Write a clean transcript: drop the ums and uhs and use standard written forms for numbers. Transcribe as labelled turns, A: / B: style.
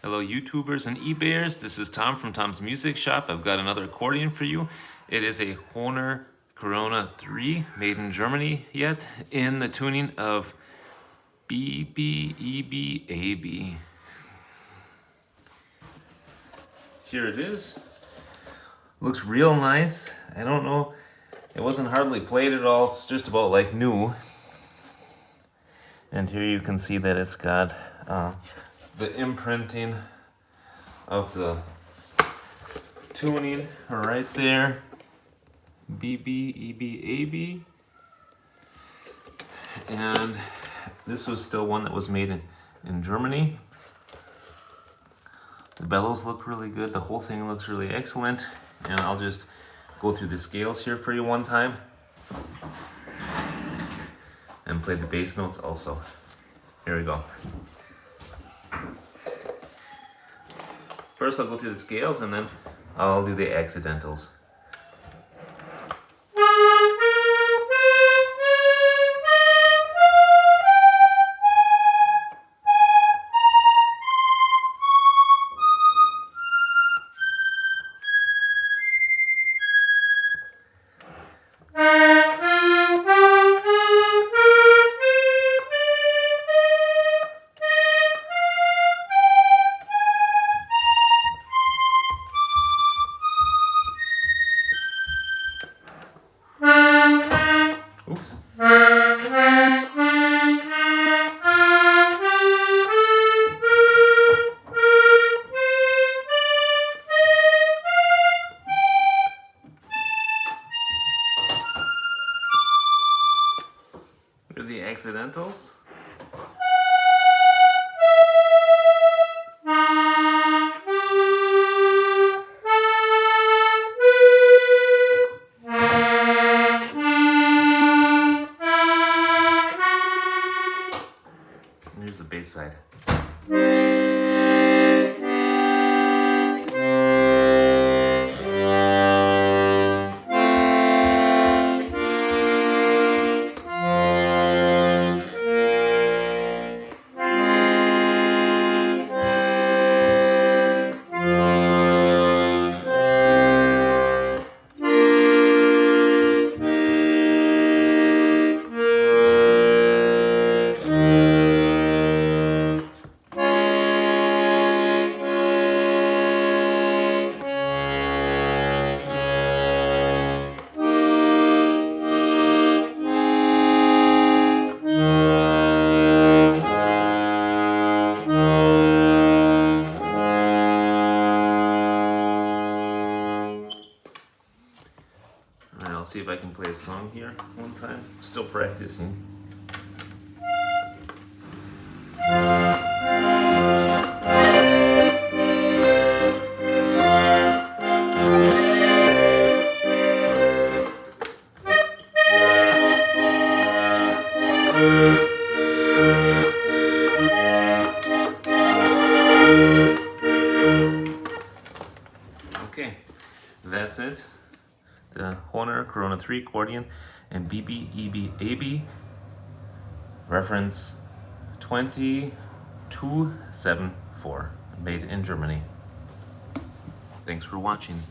A: Hello YouTubers and eBayers, this is Tom from Tom's Music Shop. I've got another accordion for you. It is a Hohner Corona III, made in Germany yet, in the tuning of BbEbAb. Here it is. Looks real nice. I don't know, it wasn't hardly played at all, it's just about like new. And here you can see that it's got the imprinting of the tuning right there. BbEbAb. And this was still one that was made in Germany. The bellows look really good. The whole thing looks really excellent. And I'll just go through the scales here for you one time. And play the bass notes also. Here we go. First I'll go through the scales and then I'll do the accidentals. Oops. Here are the accidentals. Here's the bass side. Alright, I'll see if I can play a song here one time. Still practicing. Okay, that's it. The Hohner Corona III accordion and BbEbAb, reference 20274, made in Germany. Thanks for watching.